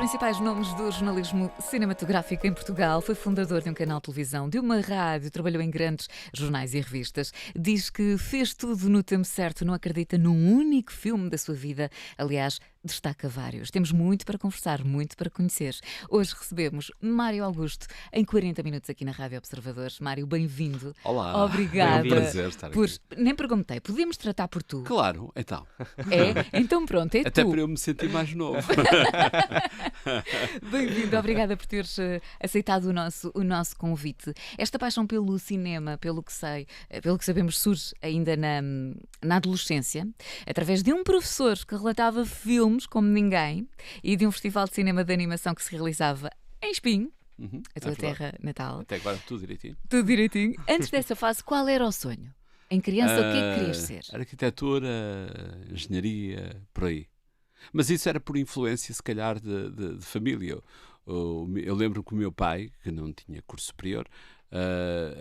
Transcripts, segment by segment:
principais nomes do jornalismo cinematográfico em Portugal. Foi fundador de um canal de televisão, de uma rádio, trabalhou em grandes jornais e revistas. Diz que fez tudo no tempo certo, não acredita num único filme da sua vida. Aliás, destaca vários. Temos muito para conversar, muito para conhecer. Hoje recebemos Mário Augusto em 40 minutos aqui na Rádio Observadores. Mário, bem-vindo. Olá. Obrigada. É um prazer estar aqui. Nem perguntei, podíamos tratar por tu? Claro, então. É? Então pronto, é Até tu. para eu me sentir mais novo. Bem-vindo, obrigada por teres aceitado o nosso convite. Esta paixão pelo cinema, pelo que sabemos, surge ainda na adolescência, através de um professor que relatava filmes como ninguém e de um festival de cinema de animação que se realizava em Espinho, a tua terra natal. Até agora tudo direitinho. Tudo direitinho. Antes dessa fase, qual era o sonho? Em criança, o que é que querias ser? Arquitetura, engenharia, por aí. Mas isso era por influência, se calhar, de família. Eu lembro que o meu pai, que não tinha curso superior,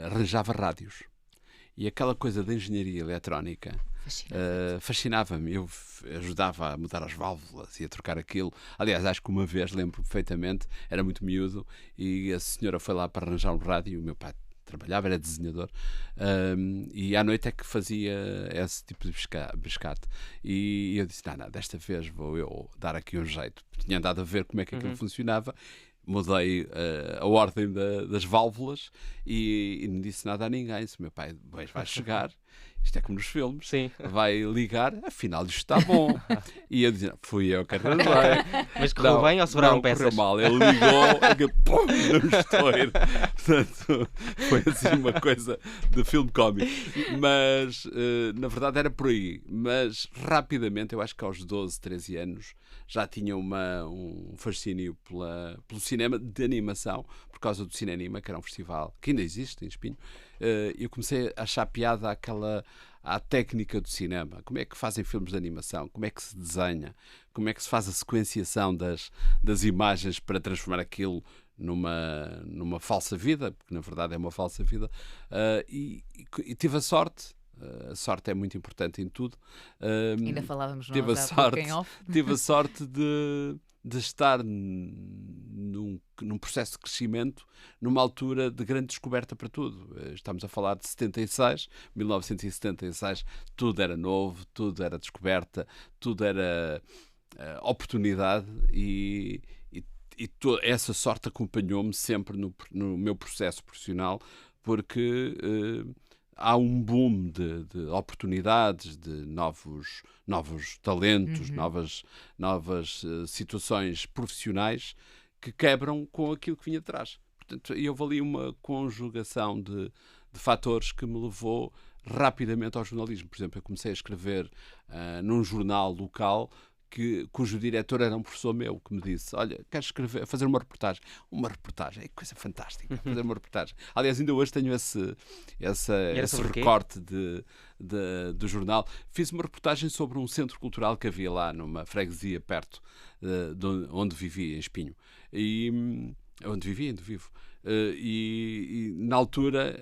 arranjava rádios. E aquela coisa da engenharia eletrónica fascinava-me. Eu ajudava a mudar as válvulas e a trocar aquilo. Aliás, acho que uma vez, lembro perfeitamente, era muito miúdo e a senhora foi lá para arranjar um rádio e o meu pai trabalhava, era desenhador, e à noite é que fazia esse tipo de biscate. E eu disse, não, desta vez vou eu dar aqui um jeito. Tinha andado a ver como é que aquilo funcionava, mudei a ordem das válvulas e não disse nada a ninguém. Se meu pai vai chegar, isto é como nos filmes, Sim. vai ligar, afinal isto está bom. E eu dizia, fui eu que arranjei. Mas correu bem ou sobraram peças? Correu mal, ele ligou, pum, não estou a ir. Portanto, foi assim uma coisa de filme cómico. Mas, na verdade, era por aí. Mas, rapidamente, eu acho que aos 12, 13 anos, já tinha um fascínio pelo cinema de animação, por causa do Cineanima, que era um festival que ainda existe em Espinho. Eu comecei a achar piada à técnica do cinema. Como é que fazem filmes de animação? Como é que se desenha? Como é que se faz a sequenciação das imagens para transformar aquilo numa falsa vida? Porque, na verdade, é uma falsa vida. E tive a sorte. A sorte é muito importante em tudo. Ainda falávamos nós há pouco em off. Tive a sorte de estar num processo de crescimento numa altura de grande descoberta para tudo. Estamos a falar de 1976, tudo era novo, tudo era descoberta, tudo era oportunidade e essa sorte acompanhou-me sempre no meu processo profissional, porque há um boom de oportunidades, de novos talentos, novas situações profissionais que quebram com aquilo que vinha atrás. Portanto, houve ali uma conjugação de fatores que me levou rapidamente ao jornalismo. Por exemplo, eu comecei a escrever num jornal local cujo diretor era um professor meu, que me disse, olha, queres fazer uma reportagem? Uma reportagem, é coisa fantástica, fazer uma reportagem. Aliás, ainda hoje tenho esse recorte do jornal. Fiz uma reportagem sobre um centro cultural que havia lá, numa freguesia perto de onde vivia, em Espinho. Onde vivia, ainda vivo. E na altura,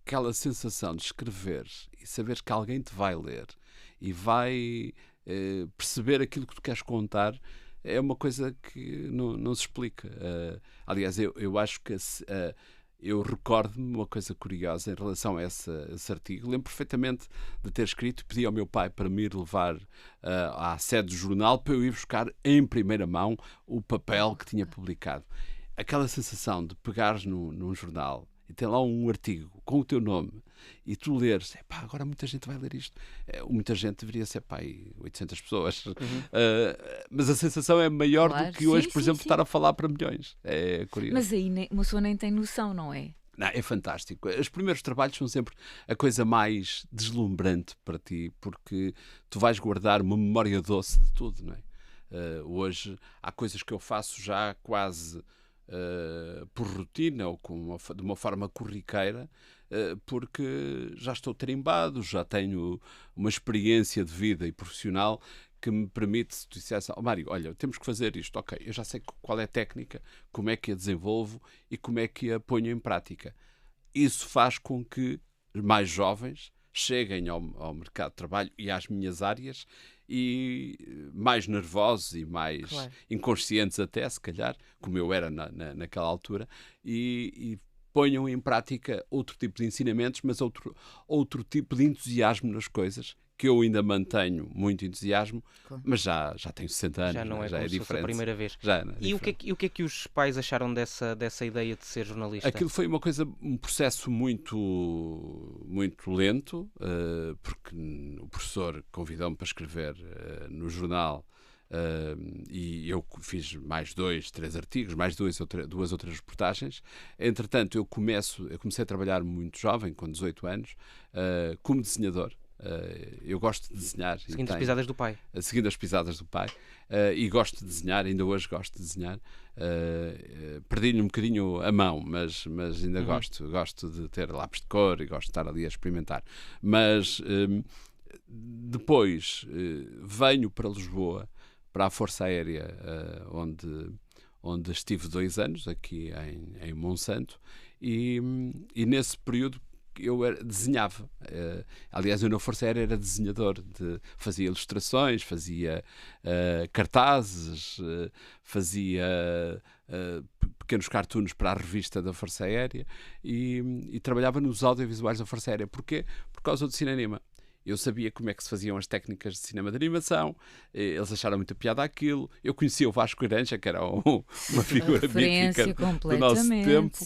aquela sensação de escrever e saber que alguém te vai ler e vai perceber aquilo que tu queres contar é uma coisa que não se explica. Aliás, eu acho que eu recordo-me uma coisa curiosa em relação a esse artigo. Lembro perfeitamente de ter escrito e pedi ao meu pai para me ir levar à sede do jornal para eu ir buscar em primeira mão o papel que tinha publicado. Aquela sensação de pegares num jornal e tem lá um artigo com o teu nome e tu leres, agora muita gente vai ler isto. Muita gente deveria ser 800 pessoas. Mas a sensação é maior do que hoje, por exemplo, estar a falar para milhões. É curioso. Mas aí uma pessoa nem tem noção, não é? Não, é fantástico. Os primeiros trabalhos são sempre a coisa mais deslumbrante para ti, porque tu vais guardar uma memória doce de tudo, não é? Hoje há coisas que eu faço já quase por rotina ou de uma forma corriqueira, porque já estou tarimbado, já tenho uma experiência de vida e profissional que me permite, se tu dissesse, Mário, olha, temos que fazer isto, ok, eu já sei qual é a técnica, como é que a desenvolvo e como é que a ponho em prática. Isso faz com que mais jovens cheguem ao mercado de trabalho e às minhas áreas, e mais nervosos e mais inconscientes até, se calhar, como eu era naquela altura, e ponham em prática outro tipo de ensinamentos, mas outro tipo de entusiasmo nas coisas, que eu ainda mantenho muito entusiasmo, mas já tenho 60 anos, já não é, já como é se fosse diferente. a primeira vez. E o que é que os pais acharam dessa ideia de ser jornalista? Aquilo foi um processo muito, muito lento, porque o professor convidou-me para escrever no jornal, e eu fiz mais 2, 3 artigos, mais 2 ou 3 reportagens. Entretanto, eu comecei a trabalhar muito jovem, com 18 anos, como desenhador. Eu gosto de desenhar. Seguindo as pisadas do pai. Seguindo as pisadas do pai. E gosto de desenhar, ainda hoje gosto de desenhar. Perdi-lhe um bocadinho a mão, mas ainda gosto de ter lápis de cor e gosto de estar ali a experimentar. Mas depois venho para Lisboa, para a Força Aérea, onde estive 2 anos, aqui em Monsanto, e nesse período eu desenhava. Aliás, eu na Força Aérea era desenhador, fazia ilustrações, fazia cartazes, fazia pequenos cartoons para a revista da Força Aérea, e trabalhava nos audiovisuais da Força Aérea. Porquê? Por causa do cinema. Eu sabia como é que se faziam as técnicas de cinema de animação, eles acharam muita piada aquilo. Eu conhecia o Vasco Granja, que era uma figura mítica do nosso tempo,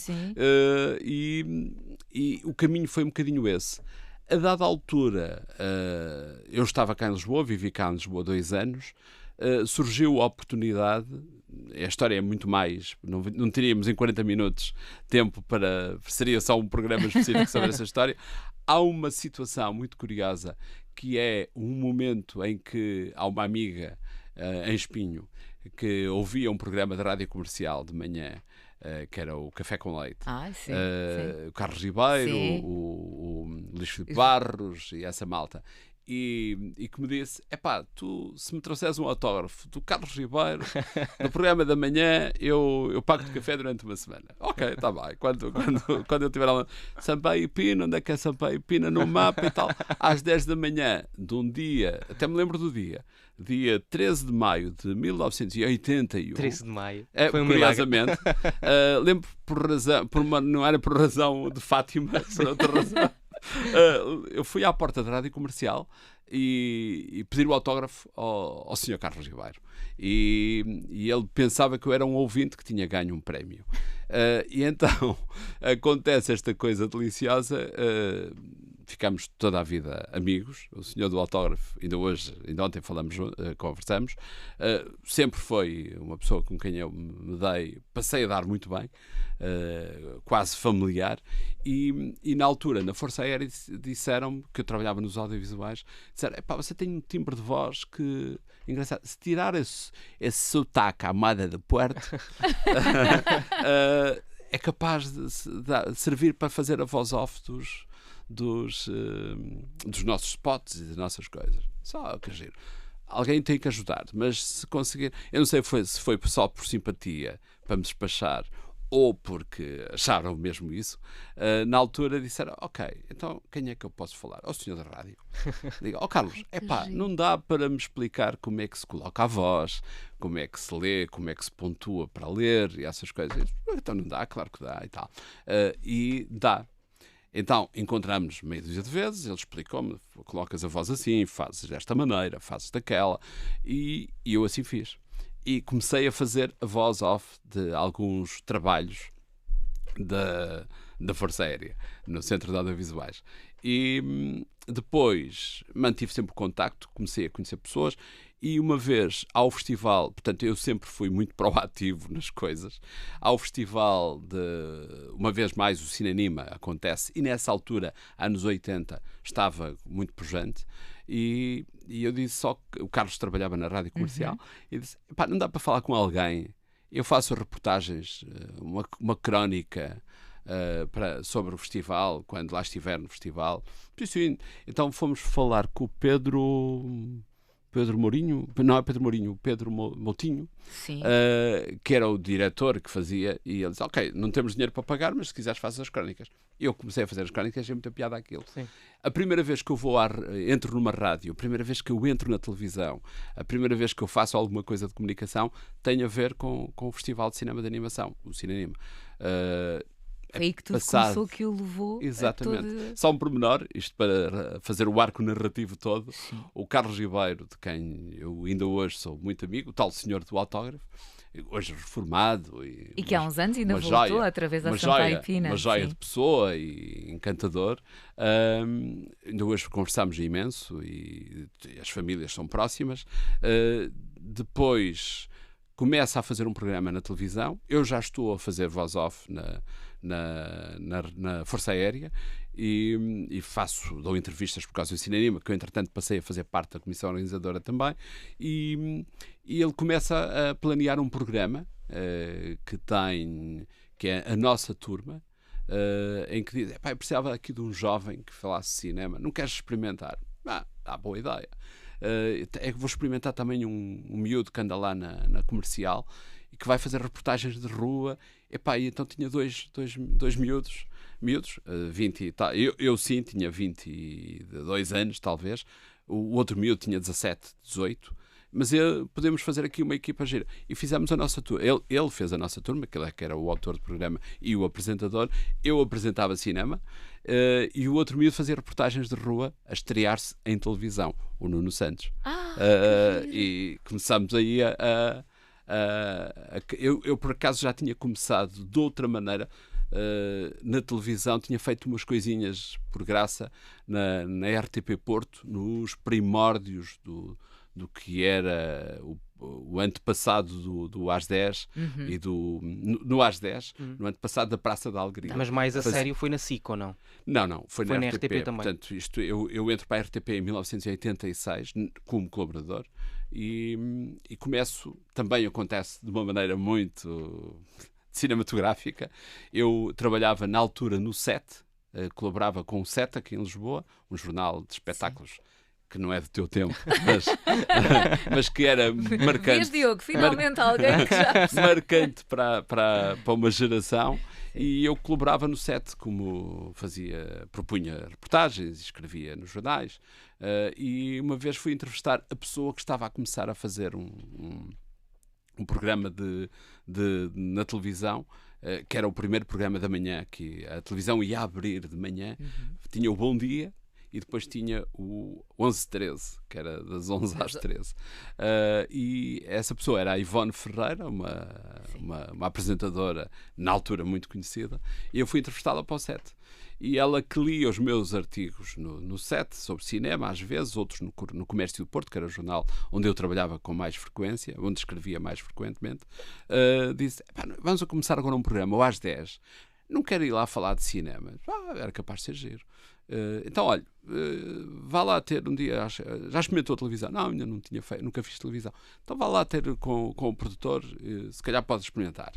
e o caminho foi um bocadinho esse. A dada altura, eu estava cá em Lisboa, vivi cá em Lisboa 2 anos, surgiu a oportunidade. A história é muito mais, não teríamos em 40 minutos tempo seria só um programa específico sobre essa história. Há uma situação muito curiosa, que é um momento em que há uma amiga em Espinho que ouvia um programa de rádio comercial de manhã, que era o Café com Leite. Sim. O Carlos Ribeiro, o Luís Filipe Barros e essa malta. E que me disse: tu, se me trouxeres um autógrafo do Carlos Ribeiro no programa da manhã, eu pago-te café durante uma semana. Ok, está bem. Quando eu estiver lá, Sampaio e Pina, onde é que é Sampaio e Pina no mapa e tal, às 10 da manhã de um dia, até me lembro do dia 13 de maio de 1981. 13 de maio. Foi curiosamente, lembro não era por razão de Fátima, por outra razão. Eu fui à porta da rádio comercial e pedi o autógrafo ao Sr. Carlos Ribeiro, e ele pensava que eu era um ouvinte que tinha ganho um prémio, e então acontece esta coisa deliciosa. Ficamos toda a vida amigos. O senhor do autógrafo, ainda ontem conversamos, sempre foi uma pessoa com quem eu passei a dar muito bem, quase familiar, e na altura, na Força Aérea, disseram-me, que eu trabalhava nos audiovisuais, disseram: você tem um timbre de voz que, engraçado, se tirar esse sotaque à moda de Porto, é capaz de servir para fazer a voz off dos nossos spots e das nossas coisas. Só que giro. Alguém tem que ajudar, mas se conseguir, eu não sei se foi só por simpatia para me despachar ou porque acharam mesmo isso, na altura disseram: ok, então quem é que eu posso falar? Ao senhor da rádio. Digo: Carlos, não dá para me explicar como é que se coloca a voz, como é que se lê, como é que se pontua para ler e essas coisas. Então não dá, claro que dá e tal. E dá. Então, encontramos meia dúzia de vezes, ele explicou-me: colocas a voz assim, fazes desta maneira, fazes daquela, e eu assim fiz. E comecei a fazer a voz off de alguns trabalhos da Força Aérea, no Centro de Audiovisuais. E depois mantive sempre o contacto, comecei a conhecer pessoas, e uma vez ao festival, portanto eu sempre fui muito proativo nas coisas, ao festival uma vez mais o Cinenima acontece, e nessa altura, anos 80, estava muito pujante, e eu disse, só que o Carlos trabalhava na rádio comercial, e disse: não dá para falar com alguém, eu faço reportagens, uma crónica sobre o festival, quando lá estiver no festival. Então fomos falar com o Pedro Pedro Mourinho, não é Pedro Mourinho, Pedro Moutinho, Sim. que era o diretor que fazia, e ele disse, ok, não temos dinheiro para pagar, mas se quiseres faças as crónicas. Eu comecei a fazer as crónicas e achei muita piada aquilo. Sim. A primeira vez que eu entro numa rádio, a primeira vez que eu entro na televisão, a primeira vez que eu faço alguma coisa de comunicação, tem a ver com o Festival de Cinema de Animação, o Cinema. Foi aí que tudo passado. começou, que o levou Exatamente. a toda... Só um pormenor, isto para fazer o arco narrativo todo. Sim. O Carlos Ribeiro, de quem eu ainda hoje sou muito amigo, o tal senhor do autógrafo, hoje reformado. E que há uns anos ainda uma voltou joia, através da uma Sampaio joia, Pina. uma joia Sim. de pessoa e encantador. Ainda hoje conversámos imenso e as famílias são próximas. Depois começa a fazer um programa na televisão. Eu já estou a fazer voz-off na Força Aérea e dou entrevistas por causa do Cinema, que eu entretanto passei a fazer parte da comissão organizadora também, e ele começa a planear um programa que é a nossa turma, em que diz, eu precisava aqui de um jovem que falasse cinema, não queres experimentar? Boa ideia. Vou experimentar também um miúdo que anda lá na Comercial e que vai fazer reportagens de rua. E então tinha dois miúdos, 20 e tal. Eu sim, tinha 22 anos, talvez. O outro miúdo tinha 17, 18. Mas podemos fazer aqui uma equipa gira. E fizemos a nossa turma. Ele fez a nossa turma, que era o autor do programa e o apresentador. Eu apresentava cinema. E o outro miúdo fazia reportagens de rua a estrear-se em televisão, o Nuno Santos. E começámos aí eu por acaso já tinha começado de outra maneira na televisão, tinha feito umas coisinhas por graça na RTP Porto, nos primórdios do que era o antepassado do Às 10 e no Às 10, no antepassado da Praça da Alegria. Mas mais a sério foi na SIC ou não? Não, foi na RTP também. Portanto, eu entro para a RTP em 1986 como colaborador e começo, também acontece de uma maneira muito cinematográfica. Eu trabalhava na altura no SET, colaborava com o SET aqui em Lisboa, um jornal de espetáculos. Sim. Que não é do teu tempo, mas que era marcante. Vês, Diogo, finalmente alguém que já... marcante para uma geração. E eu colaborava no SET, como propunha reportagens, escrevia nos jornais. E uma vez fui entrevistar a pessoa que estava a começar a fazer um programa na televisão, que era o primeiro programa da manhã, que a televisão ia abrir de manhã. Tinha o Bom Dia. E depois tinha o 11-13, que era das 11 às 13. E essa pessoa era a Ivone Ferreira, uma apresentadora, na altura muito conhecida, e eu fui entrevistá-la para o SET. E ela que lia os meus artigos no SET, sobre cinema, às vezes, outros no Comércio do Porto, que era o jornal onde eu trabalhava com mais frequência, onde escrevia mais frequentemente, disse, vamos a começar agora um programa, ou às 10. Não quero ir lá falar de cinema. Era capaz de ser giro. Então, olha, vá lá ter um dia, já experimentou a televisão? Não, ainda não tinha feito, nunca fiz televisão. Então vá lá ter com o produtor, se calhar pode experimentar.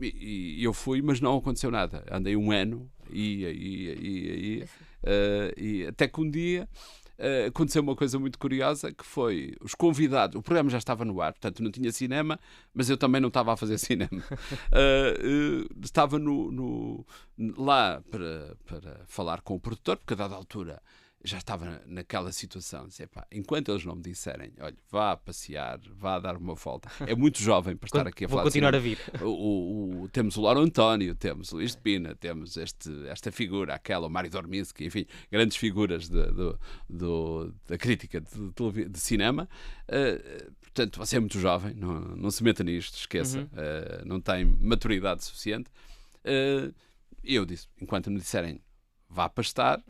E eu fui, mas não aconteceu nada. Andei um ano, e até que um dia aconteceu uma coisa muito curiosa, que foi os convidados, o programa já estava no ar, portanto não tinha cinema, mas eu também não estava a fazer cinema. Estava lá para falar com o produtor, porque a dada altura já estava naquela situação, disse, enquanto eles não me disserem, olha, vá passear, vá dar uma volta, é muito jovem para estar aqui a falar. Vou continuar a vir. Temos o Lauro António, temos o Luís de Pina, temos esta figura, o Mário Dorminski, enfim, grandes figuras da crítica de cinema. Portanto, você é muito jovem, não se meta nisto, esqueça, não tem maturidade suficiente. E eu disse, enquanto me disserem vá pastar,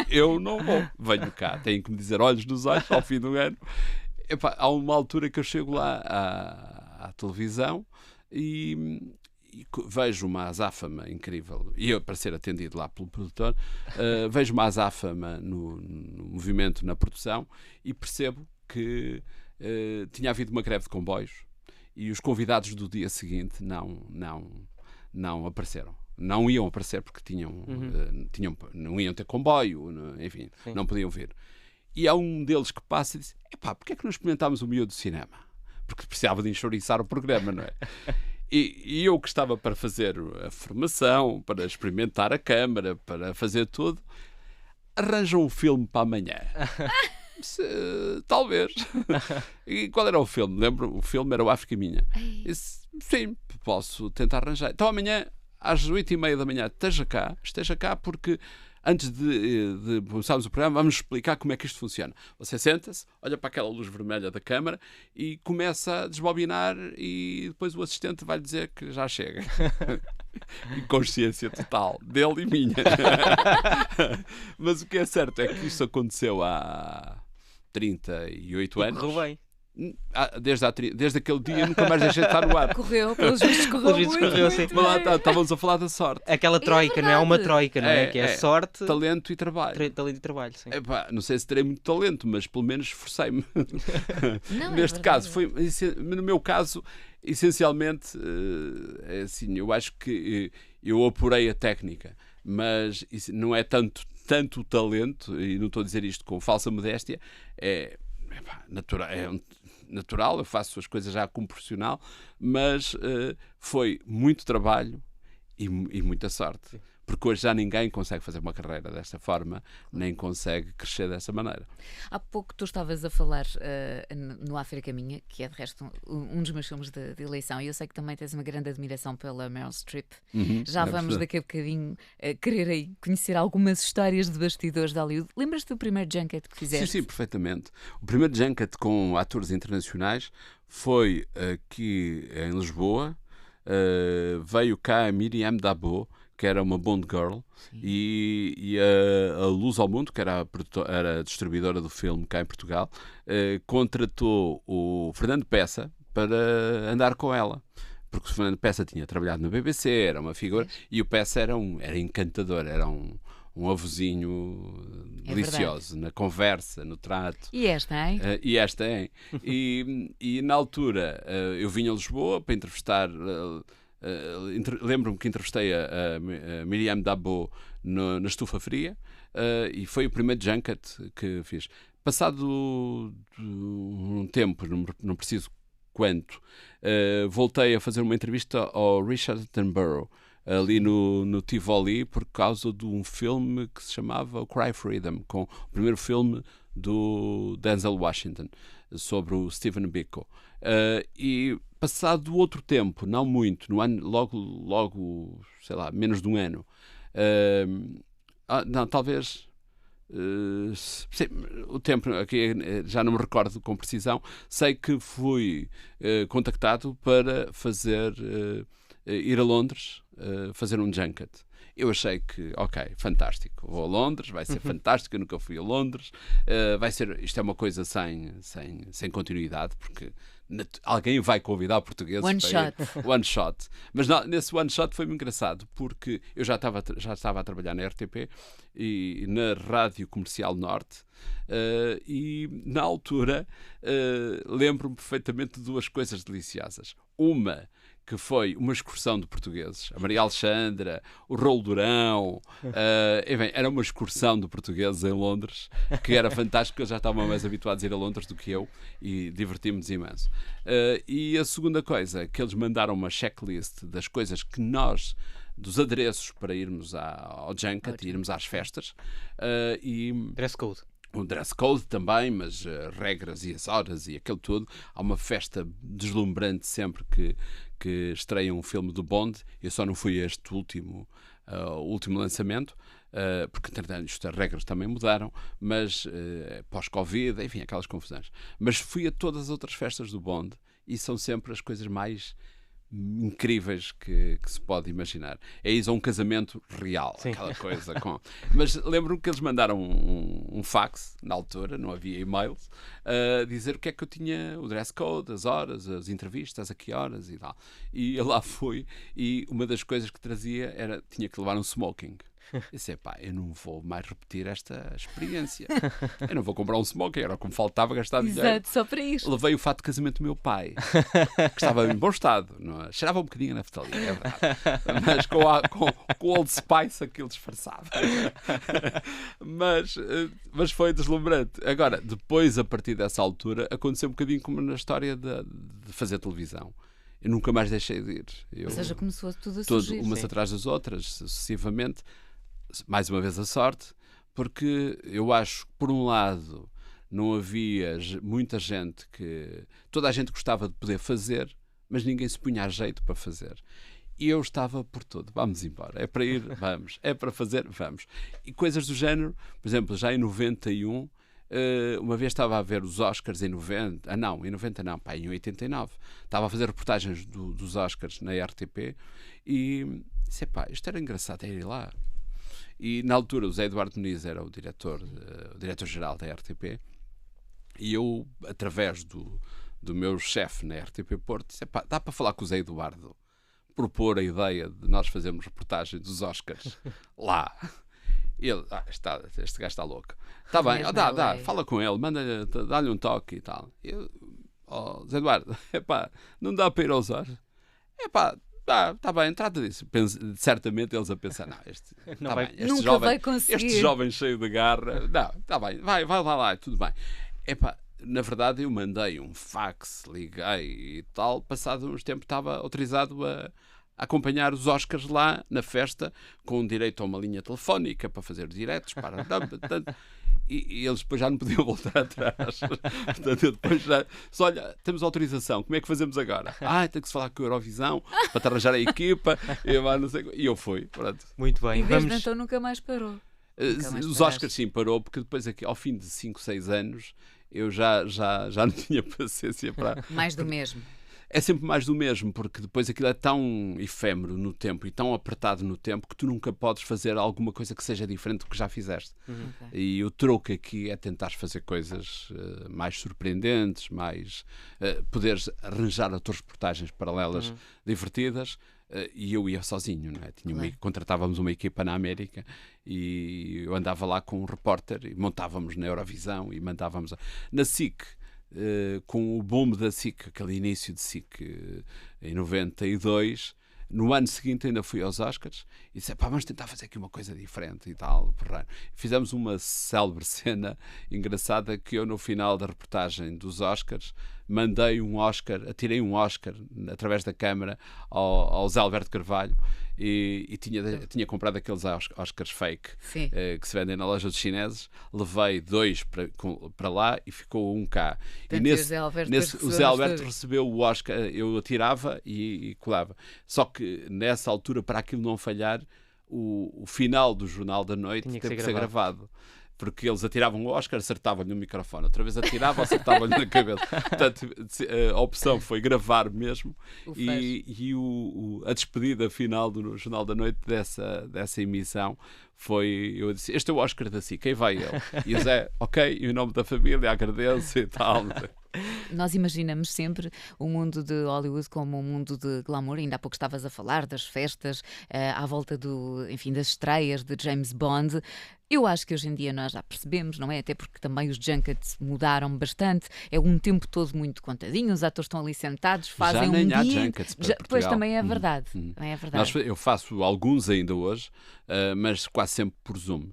eu não vou, venho cá, tenho que me dizer olhos nos olhos ao fim do ano. Há uma altura que eu chego lá à televisão e vejo uma azáfama incrível, e eu, para ser atendido lá pelo produtor, vejo uma azáfama no movimento, na produção, e percebo que tinha havido uma greve de comboios e os convidados do dia seguinte não apareceram. Não iam aparecer porque não iam ter comboio, enfim, não podiam vir. E há um deles que passa e diz, pá, porque é que não experimentámos o miúdo do cinema? Porque precisava de enxouriçar o programa, não é? E eu que estava para fazer a formação, para experimentar a câmara, para fazer tudo, arranjam um filme para amanhã. Talvez. E qual era o filme? Lembro, o filme era o África Minha. Disse, sim, posso tentar arranjar. Então amanhã, às 8h30 da manhã, esteja cá, porque antes de começarmos o programa, vamos explicar como é que isto funciona. Você senta-se, olha para aquela luz vermelha da câmara e começa a desbobinar e depois o assistente vai dizer que já chega. E consciência total, dele e minha. Mas o que é certo é que isso aconteceu há 38 anos. Correu bem. Desde aquele dia nunca mais deixei de estar no ar. Correu, pelos vistos correu Pelos vistos muito, correu, muito sim. Mas lá bem. estávamos a falar da sorte. Aquela troika, não é? Há uma troika, não é? Que é sorte, Talento e trabalho. talento e trabalho, sim. Epá, não sei se terei muito talento, mas pelo menos esforcei-me. Não, é Neste verdade. caso, no meu caso, essencialmente, é assim, eu acho que eu apurei a técnica, mas isso não é tanto o talento, e não estou a dizer isto com falsa modéstia, natural, eu faço as coisas já como profissional, mas foi muito trabalho e muita sorte. Porque hoje já ninguém consegue fazer uma carreira desta forma, nem consegue crescer dessa maneira. Há pouco tu estavas a falar no África Minha, que é de resto um dos meus filmes de eleição, e eu sei que também tens uma grande admiração pela Meryl Streep. Já vamos daqui a bocadinho querer aí conhecer algumas histórias de bastidores de Hollywood. Lembras-te do primeiro junket que fizeste? Sim, perfeitamente. O primeiro junket com atores internacionais foi aqui em Lisboa. Veio cá a Miriam Dabo, que era uma Bond Girl, e a Luz ao Mundo, que era a distribuidora do filme cá em Portugal, contratou o Fernando Peça para andar com ela. Porque o Fernando Peça tinha trabalhado na BBC, era uma figura, e o Peça era encantador, era um avozinho delicioso na conversa, no trato. E esta, hein? E esta, hein? E na altura eu vim a Lisboa para entrevistar. Lembro-me que entrevistei a Miriam Dabo na Estufa Fria e foi o primeiro junket que fiz. Passado um tempo, não preciso quanto, voltei a fazer uma entrevista ao Richard Attenborough ali no Tivoli por causa de um filme que se chamava Cry Freedom, com o primeiro filme do Denzel Washington sobre o Stephen Biko. E passado outro tempo, não muito, no ano, logo, sei lá, menos de um ano, não, talvez, sim, o tempo aqui já não me recordo com precisão, sei que fui contactado para ir a Londres fazer um junket. Eu achei que, ok, fantástico, vou a Londres, vai ser fantástico, eu nunca fui a Londres, isto é uma coisa sem continuidade, porque alguém vai convidar portugueses One para shot. ir. One shot. Mas nesse one shot foi-me engraçado, porque eu já estava a trabalhar na RTP e na Rádio Comercial Norte, e na altura lembro-me perfeitamente de duas coisas deliciosas. Uma, que foi uma excursão de portugueses, a Maria Alexandra, o Rolo Durão, enfim, era uma excursão de portugueses em Londres, que era fantástico, eles já estavam mais habituados a ir a Londres do que eu, e divertimos imenso. E a segunda coisa, que eles mandaram uma checklist das coisas que nós, dos adereços para irmos ao junket, irmos às festas, e Dress code. o dress code também, mas regras e as horas e aquilo tudo. Há uma festa deslumbrante sempre que estreia um filme do Bond. Eu só não fui a este último lançamento, porque, entretanto, as regras também mudaram, mas pós-Covid, enfim, aquelas confusões. Mas fui a todas as outras festas do Bond e são sempre as coisas mais incríveis que se pode imaginar. É isso, um casamento real. Sim. Aquela coisa com... Mas lembro-me que eles mandaram um fax na altura, não havia e-mails, a dizer o que é que eu tinha, o dress code, as horas, as entrevistas, a que horas e tal. E eu lá fui, e uma das coisas que trazia tinha que levar um smoking. Eu disse, pá, eu não vou mais repetir esta experiência. Eu não vou comprar um smoking, era como faltava gastar dinheiro. Exato, só para isto. Levei o fato de casamento do meu pai, que estava em bom estado, não é? Cheirava um bocadinho a naftalina, é verdade. Mas com o Old Spice aquilo disfarçava. Mas foi deslumbrante. Agora, depois, a partir dessa altura, aconteceu um bocadinho como na história de fazer televisão. Eu nunca mais deixei de ir. Ou seja, começou tudo a surgir. Umas atrás das outras, sucessivamente. Mais uma vez a sorte, porque eu acho que, por um lado, não havia muita gente que... Toda a gente gostava de poder fazer, mas ninguém se punha a jeito para fazer. E eu estava por tudo. Vamos embora. É para ir? Vamos. É para fazer? Vamos. E coisas do género, por exemplo, já em 91... uma vez estava a ver os Oscars em 90, em 89. Estava a fazer reportagens dos Oscars na RTP e disse, pá, isto era engraçado, era ir lá. E na altura o Zé Eduardo Muniz era o diretor-geral da RTP e eu, através do meu chefe na RTP Porto, disse, pá, dá para falar com o Zé Eduardo, propor a ideia de nós fazermos reportagem dos Oscars lá. E ele, este gajo está louco. Está bem, dá, fala com ele, dá-lhe um toque e tal. Zé Eduardo, não dá para ir aos Oscars? Está bem, trata disso. Certamente eles a pensar, nunca vai conseguir. Este jovem cheio de garra, está bem, vai lá, tudo bem. Na verdade, eu mandei um fax, liguei e tal, passado uns tempos estava autorizado a acompanhar os Oscars lá na festa, com direito a uma linha telefónica para fazer diretos, e eles depois já não podiam voltar atrás. Portanto, eu depois já... olha, temos autorização, como é que fazemos agora? Tem que se falar com a Eurovisão para te arranjar a equipa. E eu fui, pronto. Muito bem. E desde então nunca mais parou. Os Oscars sim, parou, porque depois aqui, ao fim de 5, 6 anos, eu já não tinha paciência para... Mais do mesmo. É sempre mais do mesmo, porque depois aquilo é tão efêmero no tempo e tão apertado no tempo que tu nunca podes fazer alguma coisa que seja diferente do que já fizeste. Okay. E o troco aqui é tentar fazer coisas mais surpreendentes, mais poderes arranjar outras reportagens paralelas divertidas. E eu ia sozinho, não é? Contratávamos uma equipa na América e eu andava lá com um repórter e montávamos na Eurovisão e mandávamos na SIC. Com o boom da SIC, aquele início de SIC em 92, no ano seguinte ainda fui aos Oscars e disse, vamos tentar fazer aqui uma coisa diferente e tal. Fizemos uma célebre cena engraçada que eu, no final da reportagem dos Oscars, atirei um Oscar através da câmara ao Zé Alberto Carvalho e tinha comprado aqueles Oscars fake que se vendem na loja dos chineses. Levei 2 para lá e ficou 1 cá. Portanto, e o Zé Alberto recebeu o Oscar, eu atirava e colava. Só que nessa altura, para aquilo não falhar, o final do Jornal da Noite teve que ser gravado. Porque eles atiravam o Oscar, acertavam-lhe no microfone. Outra vez atiravam, acertavam-lhe na cabeça. Portanto, a opção foi gravar mesmo. A despedida final do Jornal da Noite dessa emissão foi... Eu disse, este é o Oscar da SIC, quem vai ele? E o Zé, ok, e o nome da família, agradeço e tal. Nós imaginamos sempre o mundo de Hollywood como um mundo de glamour. Ainda há pouco estavas a falar das festas à volta das estreias de James Bond. Eu acho que hoje em dia nós já percebemos, não é? Até porque também os junkets mudaram bastante. É um tempo todo muito contadinho. Os atores estão ali sentados, fazem já nem um há dia. Junkets para Portugal. Pois também é verdade. Também é verdade. Eu faço alguns ainda hoje, mas quase sempre por Zoom.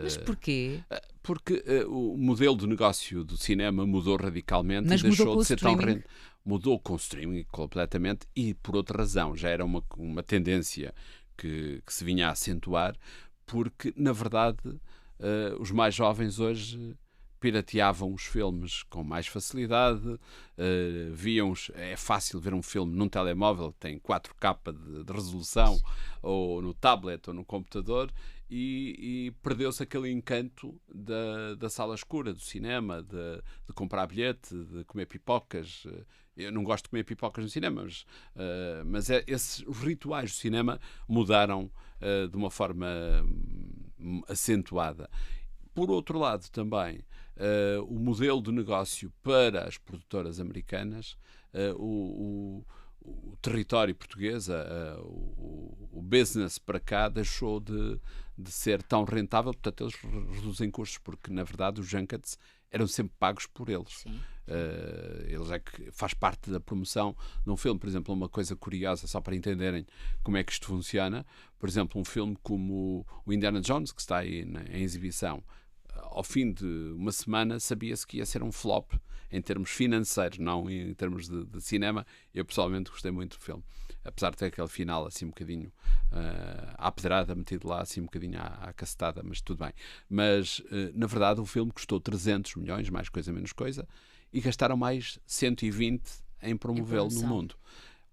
Mas porquê? Porque o modelo de negócio do cinema mudou radicalmente. Mas e deixou de ser tão streaming? Mudou com o streaming completamente e por outra razão. Já era uma tendência que se vinha a acentuar, porque na verdade os mais jovens hoje pirateavam os filmes com mais facilidade, é fácil ver um filme num telemóvel que tem 4K de resolução, ou no tablet ou no computador, e perdeu-se aquele encanto da sala escura, do cinema, de comprar bilhete, de comer pipocas. Eu não gosto de comer pipocas no cinema, mas os rituais do cinema mudaram de uma forma acentuada. Por outro lado, também, o modelo de negócio para as produtoras americanas, o o território português, o business para cá deixou de ser tão rentável, portanto eles reduzem custos, porque na verdade os junkets eram sempre pagos por eles. Sim. Eles é que faz parte da promoção de um filme. Por exemplo, uma coisa curiosa, só para entenderem como é que isto funciona, por exemplo, um filme como o Indiana Jones, que está aí em exibição, ao fim de uma semana sabia-se que ia ser um flop em termos financeiros, não em termos de cinema. Eu pessoalmente gostei muito do filme, apesar de ter aquele final assim um bocadinho à pedrada, metido lá assim um bocadinho à cacetada, mas tudo bem. Mas na verdade o filme custou 300 milhões, mais coisa menos coisa, e gastaram mais 120 em promovê-lo no mundo.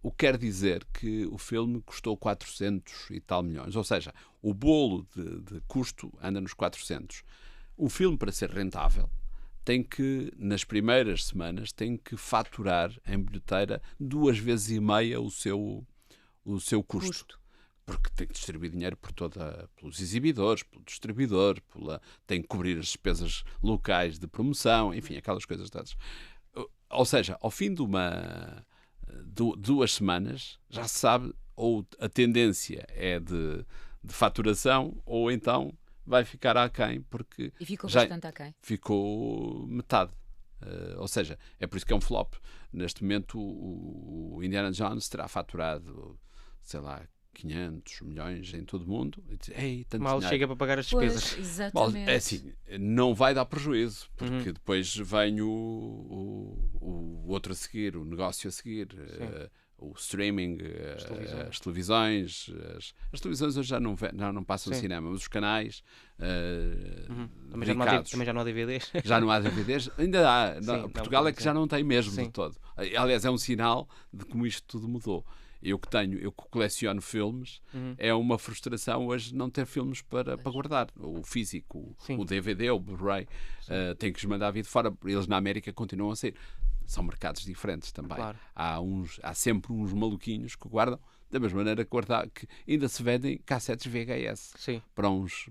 O que quer dizer que o filme custou 400 e tal milhões, ou seja, o bolo de custo anda nos 400. O filme, para ser rentável, tem que, nas primeiras semanas, tem que faturar em bilheteira 2,5 vezes o seu custo. Porque tem que distribuir dinheiro pelos exibidores, pelo distribuidor, tem que cobrir as despesas locais de promoção, enfim, aquelas coisas todas. Ou seja, ao fim de 2 semanas, já se sabe, ou a tendência é de faturação, ou então vai ficar aquém, porque E ficou já bastante aquém. ficou metade. Ou seja, é por isso que é um flop. Neste momento, o Indiana Jones terá faturado, sei lá, 500 milhões em todo o mundo. E diz, ei, tanto Mal dinheiro. chega para pagar as despesas. Pois, exatamente. É assim, não vai dar prejuízo, porque depois vem o outro a seguir, o negócio a seguir, o streaming, as televisões. As televisões hoje já não passam cinema, mas os canais Também já não há DVDs. já não há DVDs, ainda há. Sim, Portugal é que já não tem mesmo Sim. de todo. Aliás, é um sinal de como isto tudo mudou. Eu que coleciono filmes, é uma frustração hoje não ter filmes para guardar. O físico, o DVD, o Blu-ray, tem que os mandar vir de fora. Eles na América continuam a sair. São mercados diferentes também. Claro. Há sempre uns maluquinhos que guardam, da mesma maneira que ainda se vendem cassetes VHS para uns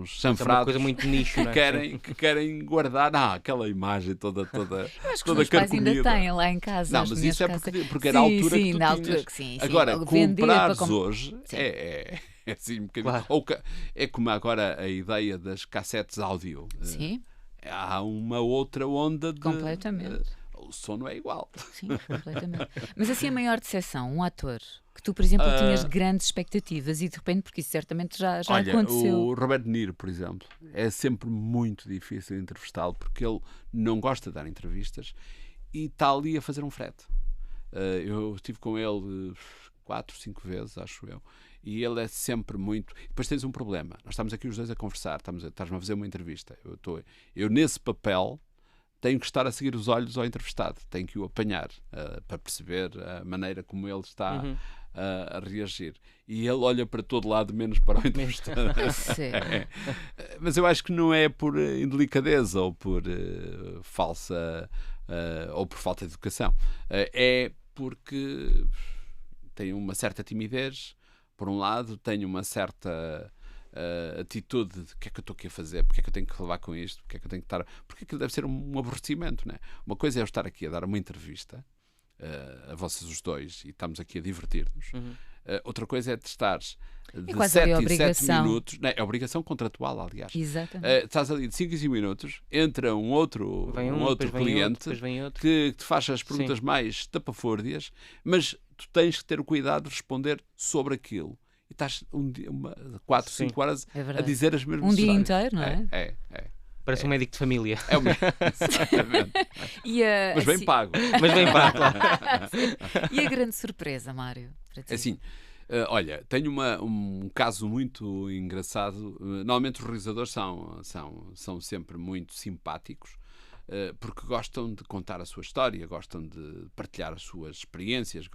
chanfrados. É uma coisa muito nicho, não é? que querem guardar aquela imagem toda Eu acho que toda os meus pais ainda carcomida. têm lá em casa. Não, as mas minhas isso é casas. porque era a altura sim, que tu na tinhas. altura que sim. Agora, Vender para comprares hoje é assim um bocadinho. Claro. É como agora a ideia das cassetes áudio. Sim, Há uma outra onda de. completamente. O som não é igual. Sim, completamente. Mas assim, a maior decepção, um ator que tu, por exemplo, tinhas grandes expectativas e de repente, porque isso certamente já Olha, aconteceu. o Robert De Niro, por exemplo, é sempre muito difícil entrevistá-lo porque ele não gosta de dar entrevistas e está ali a fazer um frete. Eu estive com ele 4, 5 vezes, acho eu, e ele é sempre muito. Depois tens um problema. Nós estamos aqui os dois a conversar, estás-me a fazer uma entrevista. Eu nesse papel tenho que estar a seguir os olhos ao entrevistado, tenho que o apanhar para perceber a maneira como ele está a reagir. E ele olha para todo lado, menos para o entrevistado. Mas eu acho que não é por indelicadeza ou por falsa ou por falta de educação. É porque tem uma certa timidez, por um lado, tem uma certa atitude de o que é que eu estou aqui a fazer, porque é que eu tenho que levar com isto, porque é que eu tenho que estar. Porque aquilo deve ser um aborrecimento, não é? Uma coisa é eu estar aqui a dar uma entrevista a vocês os dois e estamos aqui a divertir-nos. Outra coisa é de estares de 7 em 7 minutos, não é obrigação contratual, aliás. Exatamente. Estás ali de 5 em 5 minutos, entra um outro cliente que te faz as perguntas mais estapafúrdias, mas tu tens que ter o cuidado de responder sobre aquilo. E estás 4, 5 horas a dizer as mesmas dia histórias. inteiro, não é? É. Parece um médico de família. É o mesmo. Exatamente. Mas bem pago. Mas bem pago, claro. E a grande surpresa, Mário? É assim, olha, tenho um caso muito engraçado. Normalmente os realizadores são sempre muito simpáticos, porque gostam de contar a sua história, gostam de partilhar as suas experiências,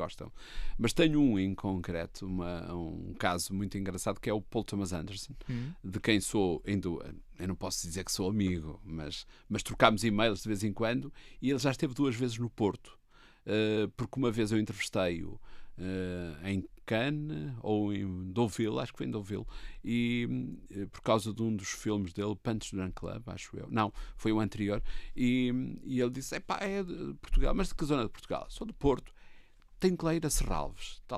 Mas tenho um em concreto, um caso muito engraçado, que é o Paul Thomas Anderson, de quem sou, eu não posso dizer que sou amigo, mas trocámos e-mails de vez em quando, e ele já esteve 2 vezes no Porto, porque uma vez eu entrevistei-o em Cannes ou em Deauville, acho que foi em Deauville, e por causa de um dos filmes dele, Punch Drunk Club, acho eu, não, foi o anterior, e ele disse, é de Portugal, mas de que zona de Portugal? Sou do Porto. tenho que lá ir a Serralves. Está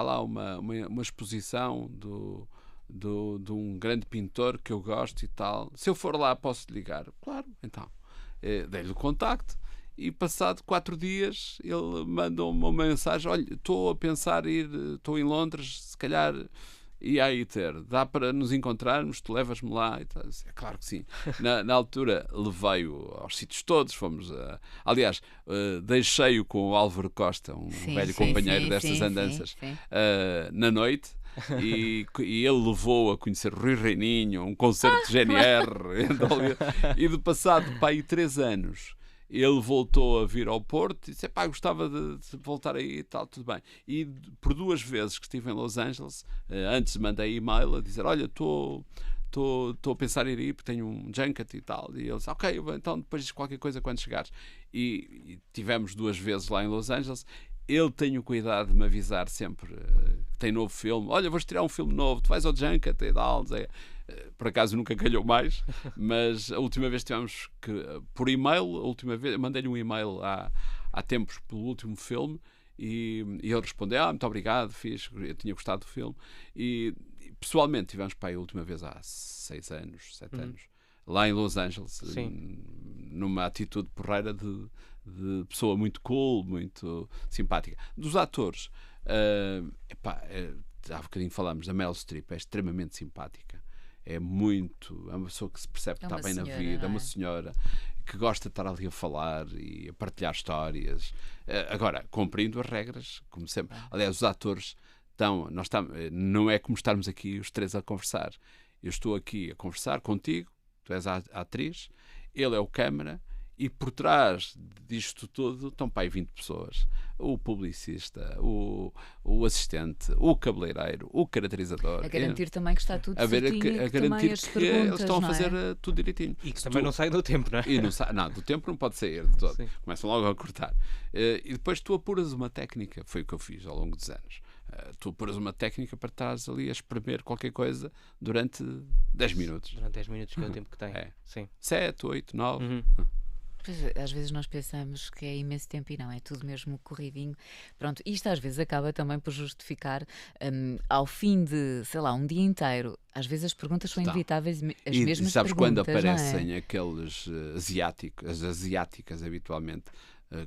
lá uma exposição de um grande pintor que eu gosto e tal. Se eu for lá, posso ligar? Claro, então. Dei-lhe o contacto e passado 4 dias ele mandou-me uma mensagem: olha, estou a pensar ir, estou em Londres, se calhar ia aí ter, dá para nos encontrarmos, tu levas-me lá e tal. É claro que sim. Na altura levei-o aos sítios todos, fomos aliás, deixei-o com o Álvaro Costa, um velho companheiro destas andanças, na noite. E ele levou a conhecer Rui Reininho, um concerto de GNR, e de passado para aí 3 anos ele voltou a vir ao Porto e disse: pá, gostava de voltar aí e tal, tudo bem. E por 2 vezes que estive em Los Angeles, antes mandei e-mail a dizer: olha, estou a pensar em ir aí porque tenho um junket e tal. E ele disse: ok, então depois diz qualquer coisa quando chegares. E tivemos 2 vezes lá em Los Angeles. Ele tem o cuidado de me avisar sempre que tem novo filme. Olha, vou tirar um filme novo, tu vais ao junket e tal. Por acaso nunca calhou mais, mas a última vez tivemos que, por e-mail, a última vez, eu mandei-lhe um e-mail há tempos pelo último filme e ele respondeu: muito obrigado, eu tinha gostado do filme. E pessoalmente tivemos para aí a última vez há 6 anos, 7 anos, lá em Los Angeles, numa atitude porreira de pessoa muito cool, muito simpática. Dos atores, há bocadinho falámos da Meryl Streep, é extremamente simpática. É uma pessoa que se percebe que está bem na vida, é uma senhora que gosta de estar ali a falar e a partilhar histórias. Agora, cumprindo as regras, como sempre. Aliás, os atores não é como estarmos aqui os 3 a conversar. Eu estou aqui a conversar contigo, tu és a atriz, ele é o câmara, e por trás disto tudo estão para aí 20 pessoas. O publicista, o assistente, o cabeleireiro, o caracterizador. A garantir também que está tudo certinho, a garantir que eles estão a fazer tudo direitinho. E que também não sai do tempo, não é? Não, do tempo não pode sair de todo. Sim. Começam logo a cortar. E depois tu apuras uma técnica, foi o que eu fiz ao longo dos anos. Tu apuras uma técnica para estares ali a espremer qualquer coisa durante 10 minutos. Durante 10 minutos, que é o tempo que tem. Sim. 7, 8, 9. Pois, às vezes nós pensamos que é imenso tempo e não, é tudo mesmo corridinho. Pronto, isto às vezes acaba também por justificar, ao fim de, sei lá, um dia inteiro, às vezes as perguntas são inevitáveis, as mesmas e sabes perguntas, quando aparecem aqueles as asiáticas habitualmente,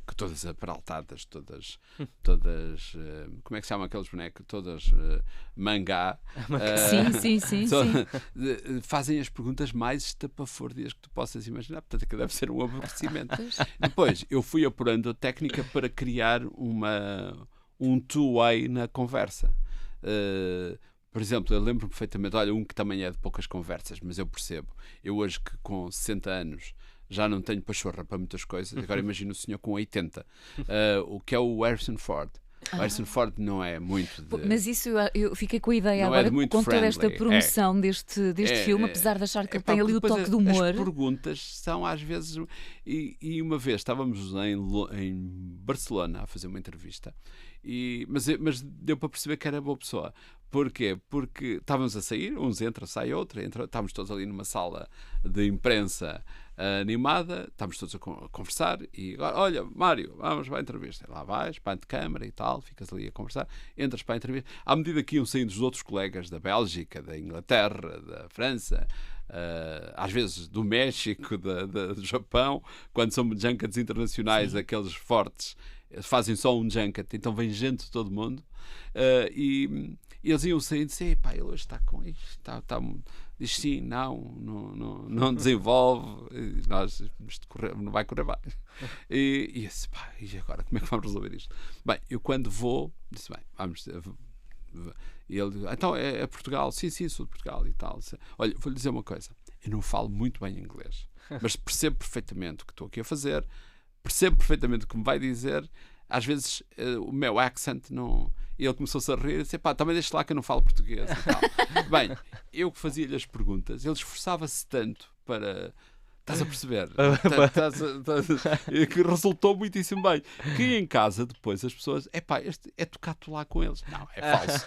que todas aparaltadas, todas como é que se chama aqueles bonecos? Todas mangá. Sim. Fazem as perguntas mais estapafúrdias que tu possas imaginar. Portanto, que deve ser um aborrecimento. Depois, eu fui apurando a técnica para criar um two-way na conversa. Por exemplo, eu lembro perfeitamente, olha, um que também é de poucas conversas, mas eu percebo. Eu hoje que com 60 anos já não tenho pachorra para muitas coisas. Agora imagino o senhor com 80. O que é o Harrison Ford. O Harrison Ford não é muito de... Mas isso eu fiquei com a ideia não agora, é muito com toda esta friendly. promoção deste filme, apesar de achar que ele tem ali o toque de humor. As perguntas são às vezes... E uma vez estávamos em Barcelona a fazer uma entrevista, mas deu para perceber que era boa pessoa. Porquê? Porque estávamos a sair, uns entram, sai outro, estávamos todos ali numa sala de imprensa animada, estamos todos a conversar e agora, olha, Mário, vamos para a entrevista. Lá vais, para a câmara e tal, ficas ali a conversar, entras para a entrevista. À medida que iam saindo os outros colegas da Bélgica, da Inglaterra, da França, às vezes do México, do Japão, quando são junkets internacionais, aqueles fortes, fazem só um junket, então vem gente de todo mundo, e eles iam saindo e dizem: pá, ele hoje está com isto, diz sim, não desenvolve, isto não vai correr bem. E eu disse: pá, e agora, como é que vamos resolver isto? Bem, eu quando vou, disse: bem, vamos. E ele diz: então é Portugal? Sim, sou de Portugal e tal. Olha, vou-lhe dizer uma coisa: eu não falo muito bem inglês, mas percebo perfeitamente o que estou aqui a fazer, percebo perfeitamente o que me vai dizer. Às vezes o meu accent não... E ele começou-se a rir e disse: pá, também deixa lá que eu não falo português e tal. Bem, eu que fazia-lhe as perguntas, ele esforçava-se tanto para Estás a perceber? Que resultou muitíssimo bem. Que em casa depois as pessoas, este é tocar-te lá com eles. Não, é falso.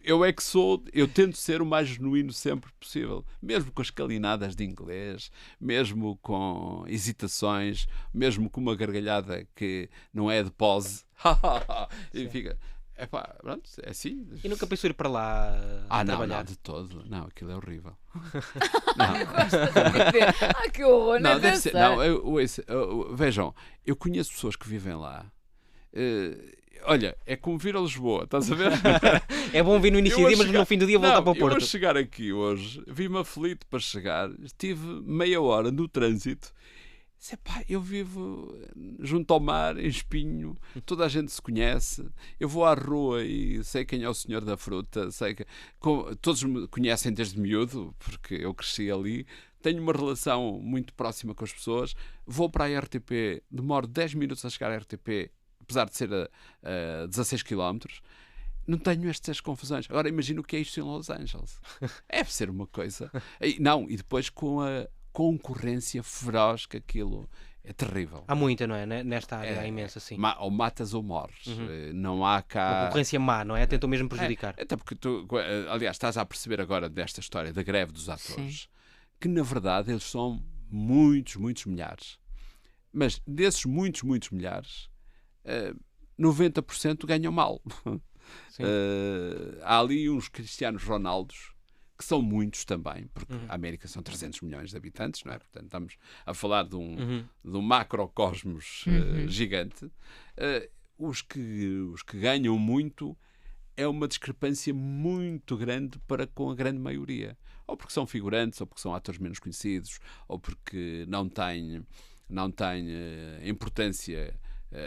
Eu é que eu tento ser o mais genuíno sempre possível. Mesmo com as calinadas de inglês, mesmo com hesitações, mesmo com uma gargalhada que não é de pose. E fica... pronto, é assim. E nunca pensou ir para lá trabalhar? Não, de todo. Não, aquilo é horrível. Que horror, não deve ser. Não, vejam, eu conheço pessoas que vivem lá. Olha, é como vir a Lisboa, estás a ver? É bom vir no início do dia, mas no fim do dia voltar para o Porto. Eu a chegar aqui hoje, vi-me aflito para chegar, estive meia hora no trânsito. Eu vivo junto ao mar, em Espinho, toda a gente se conhece. Eu vou à rua e sei quem é o senhor da fruta, todos me conhecem desde miúdo, porque eu cresci ali. Tenho uma relação muito próxima com as pessoas. Vou para a RTP, demoro 10 minutos a chegar à RTP, apesar de ser a 16 km. Não tenho estas confusões. Agora imagino o que é isto em Los Angeles. Deve ser uma coisa. E depois com a concorrência feroz, que aquilo é terrível. Há muita, não é? Nesta área há imensa, sim. Ou matas ou morres. Não há cá... Uma concorrência má, não é? Tentam mesmo prejudicar. Até porque tu, aliás, estás a perceber agora desta história da greve dos atores, que na verdade eles são muitos, muitos milhares. Mas desses muitos, muitos milhares, 90% ganham mal. Há ali uns Cristianos Ronaldos, que são muitos também, porque a América são 300 milhões de habitantes, não é? Portanto, estamos a falar de um macrocosmos gigante. Os que ganham muito é uma discrepância muito grande para com a grande maioria. Ou porque são figurantes, ou porque são atores menos conhecidos, ou porque não têm importância.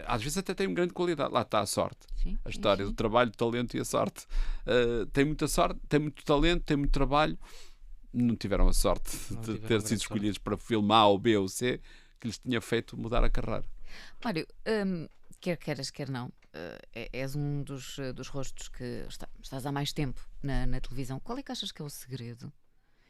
Às vezes até tem grande qualidade. Lá está a sorte. A história do trabalho, do talento e a sorte. Tem muita sorte, tem muito talento, tem muito trabalho. Não tiveram a sorte de ter sido escolhidos para filme A ou B ou C, que lhes tinha feito mudar a carreira. Mário, quer queiras, quer não, és um dos rostos que estás há mais tempo na televisão. Qual é que achas que é o segredo?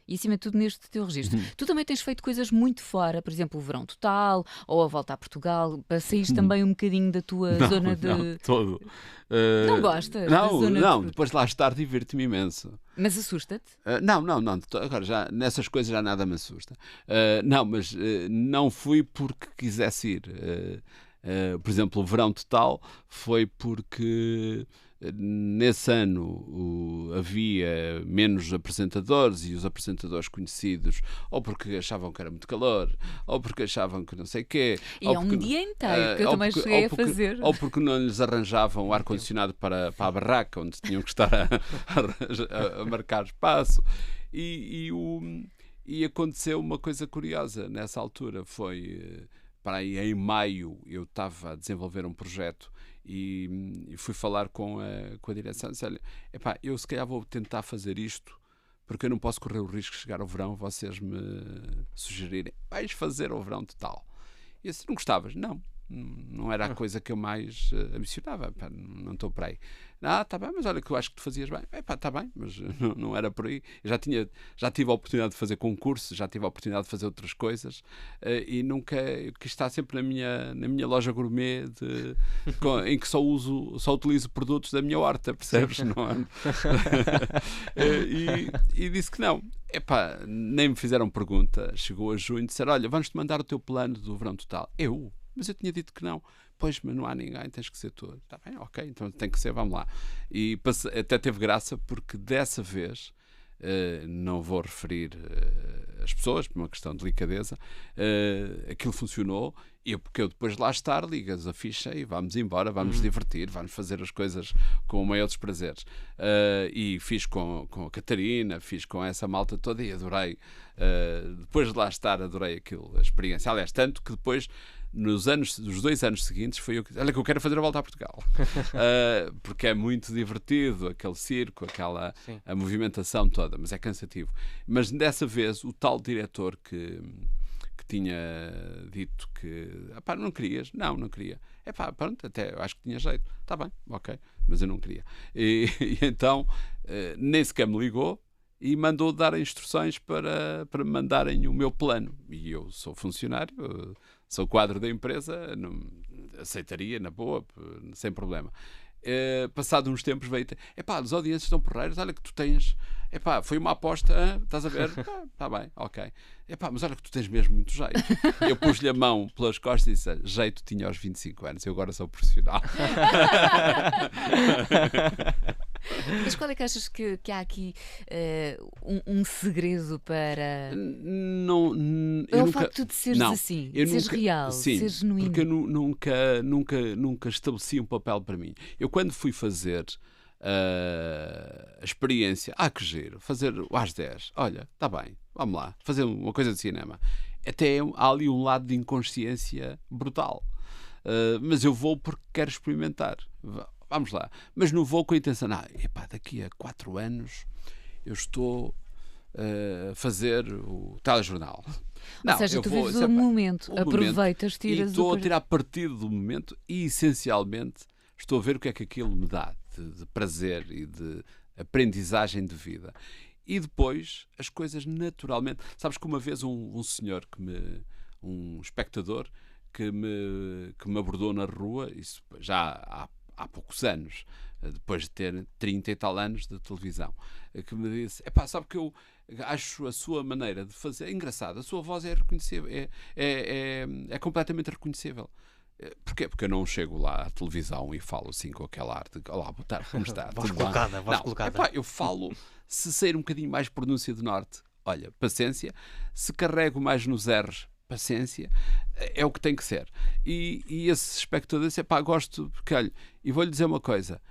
E acima de tudo neste teu registro. Tu também tens feito coisas muito fora, por exemplo, o Verão Total, ou a Volta a Portugal, para sair também um bocadinho da tua zona de... Não, todo. Não gostas? Depois de lá estar divirto-me imenso. Mas assusta-te? Não. Agora, já, nessas coisas já nada me assusta. Mas não fui porque quisesse ir. Por exemplo, o Verão Total foi porque... Nesse ano havia menos apresentadores e os apresentadores conhecidos, ou porque achavam que era muito calor, ou porque achavam que não sei o quê. E é um dia inteiro que eu também cheguei a fazer. Ou porque não lhes arranjavam o ar-condicionado para a barraca, onde tinham que estar a marcar espaço. E aconteceu uma coisa curiosa nessa altura. Foi, para aí em maio, eu estava a desenvolver um projeto e fui falar com a direção. Disse, olha, eu se calhar vou tentar fazer isto, porque eu não posso correr o risco de chegar ao verão, vocês me sugerirem, vais fazer o Verão Total. E assim, não gostavas? Não era a coisa que eu mais ambicionava. Não estou por aí. Está bem, mas olha que eu acho que tu fazias bem. Está bem, mas não era por aí. Eu já tive a oportunidade de fazer concursos, já tive a oportunidade de fazer outras coisas e nunca quis estar sempre na minha loja gourmet em que só utilizo produtos da minha horta, percebes? Não, e disse que não. Nem me fizeram pergunta. Chegou a junho e disseram, olha, vamos-te mandar o teu plano do Verão Total. Mas eu tinha dito que não. Pois, mas não há ninguém, tens que ser tu. Está bem, ok, então tem que ser, vamos lá. E até teve graça porque dessa vez, não vou referir as pessoas, por uma questão de delicadeza, aquilo funcionou, porque eu depois de lá estar, ligas a ficha e vamos embora, vamos divertir, vamos fazer as coisas com o maior dos prazeres. E fiz com a Catarina, fiz com essa malta toda e adorei. Depois de lá estar, adorei a experiência. Aliás, tanto que depois... Nos 2 anos seguintes foi eu que eu quero fazer a Volta a Portugal. Porque é muito divertido aquele circo, a movimentação toda, mas é cansativo. Mas dessa vez o tal diretor que tinha dito que não querias, não queria. Pronto, até eu acho que tinha jeito. Está bem, ok, mas eu não queria. E então nem sequer me ligou. e mandou dar instruções para me mandarem o meu plano. E eu sou funcionário, sou quadro da empresa, aceitaria na boa, sem problema. Passado uns tempos veio as audiências estão porreiras, olha que tu tens, foi uma aposta, estás a ver? Está bem, ok. Mas olha que tu tens mesmo muito jeito. Eu pus-lhe a mão pelas costas e disse, jeito tinha aos 25 anos, eu agora sou profissional. Mas qual é que achas que há aqui um segredo para... Não, é o facto de seres assim, de seres real, de seres genuíno. Porque eu nunca estabeleci um papel para mim. Eu quando fui fazer a experiência, que giro, fazer o às 10, olha, está bem, vamos lá, fazer uma coisa de cinema. Até há ali um lado de inconsciência brutal. Mas eu vou porque quero experimentar. Vamos lá. Mas não vou com a intenção, daqui a 4 anos eu estou a fazer o telejornal. Ou seja, tu vives o momento, aproveitas, tiras... E estou a tirar partido do momento e, essencialmente, estou a ver o que é que aquilo me dá de prazer e de aprendizagem de vida. E depois, as coisas naturalmente... Sabes que uma vez um senhor, um espectador, que me abordou na rua, isso já há poucos anos, depois de ter 30 e tal anos de televisão, que me disse, sabe que eu acho a sua maneira de fazer engraçada, a sua voz é reconhecível, é completamente reconhecível. Porquê? Porque eu não chego lá à televisão e falo assim com aquela arte, olá, boa tarde, como está? Voz colocada. Eu falo, se sair um bocadinho mais pronúncia do norte, olha, paciência, se carrego mais nos R's, paciência, é o que tem que ser. E esse espectador disse, gosto, porque olha, e vou-lhe dizer uma coisa,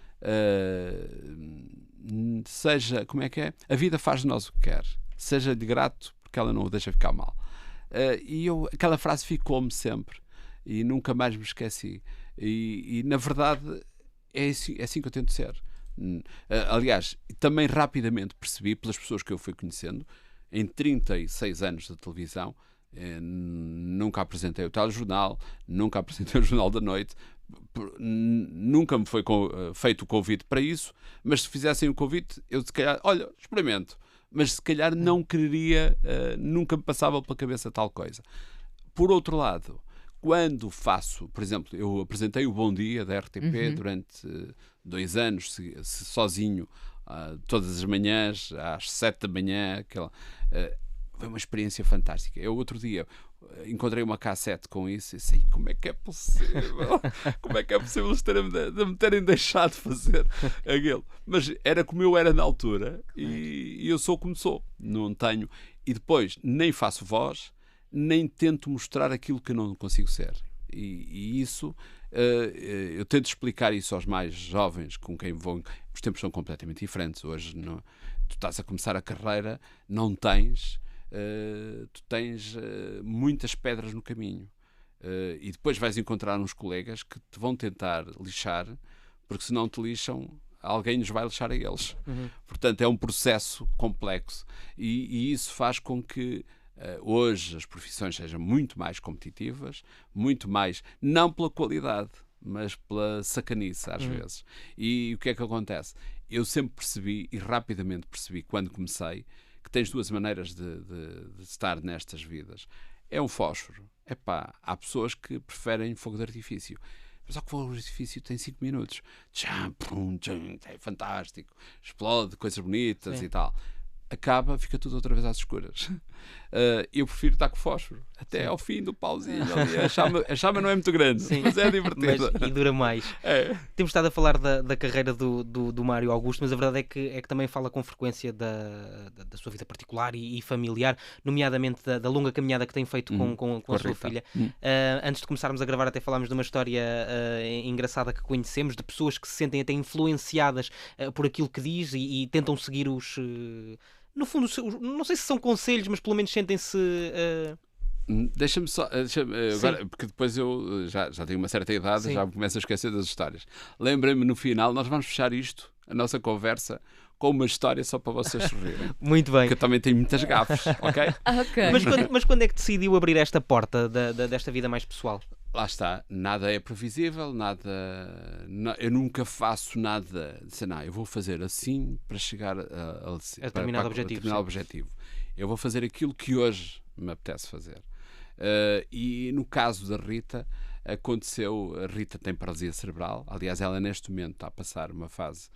seja, como é que é? A vida faz de nós o que quer, seja-lhe grato, porque ela não o deixa ficar mal. E aquela frase ficou-me sempre, e nunca mais me esqueci. E na verdade, é assim que eu tento ser. Aliás, também rapidamente percebi, pelas pessoas que eu fui conhecendo, em 36 anos de televisão, nunca apresentei o telejornal, nunca apresentei o Jornal da Noite, nunca me foi feito o convite para isso, mas se fizessem o convite, eu se calhar, olha, experimento, mas se calhar não quereria, nunca me passava pela cabeça tal coisa. Por outro lado, quando faço, por exemplo, eu apresentei o Bom Dia da RTP durante 2 anos, sozinho, todas as manhãs, às 7 da manhã, foi uma experiência fantástica. Eu outro dia encontrei uma cassete com isso e disse, como é que é possível? Como é que é possível de me terem deixado fazer aquilo? Mas era como eu era na altura e eu sou como sou. Não tenho... E depois, nem faço voz, nem tento mostrar aquilo que eu não consigo ser. E isso, eu tento explicar isso aos mais jovens com quem vou... Os tempos são completamente diferentes. Hoje, tu estás a começar a carreira, não tens... tu tens muitas pedras no caminho e depois vais encontrar uns colegas que te vão tentar lixar, porque se não te lixam, alguém nos vai lixar a eles. Portanto, é um processo complexo e isso faz com que hoje as profissões sejam muito mais competitivas, muito mais, não pela qualidade, mas pela sacanice às vezes. E o que é que acontece? Eu sempre percebi e rapidamente percebi quando comecei que tens 2 maneiras de estar nestas vidas. É um fósforo. Há pessoas que preferem fogo de artifício. Mas só que o fogo de artifício tem 5 minutos. Tcham, pum, tcham, é fantástico. Explode, coisas bonitas e tal. Acaba, fica tudo outra vez às escuras. Eu prefiro estar com fósforo. Até ao fim do pauzinho. Ali. A chama não é muito grande, mas é divertida. E dura mais. Temos estado a falar da carreira do Mário Augusto, mas a verdade é que também fala com frequência da sua vida particular e familiar, nomeadamente da longa caminhada que tem feito com a sua filha. Antes de começarmos a gravar, até falámos de uma história engraçada que conhecemos, de pessoas que se sentem até influenciadas por aquilo que diz e tentam seguir os... no fundo, não sei se são conselhos, mas pelo menos sentem-se... Deixa-me só, agora, porque depois eu já tenho uma certa idade, já me começo a esquecer das histórias. Lembrem-me no final, nós vamos fechar isto, a nossa conversa, com uma história só para vocês sorrirem. Muito bem. Porque eu também tenho muitas gafes, ok? Ok. Mas quando é que decidiu abrir esta porta desta vida mais pessoal? lá está, nada é previsível, eu nunca faço nada, eu vou fazer assim para chegar a determinado objetivo. Eu vou fazer aquilo que hoje me apetece fazer. E no caso da Rita, a Rita tem paralisia cerebral, aliás, ela neste momento está a passar uma fase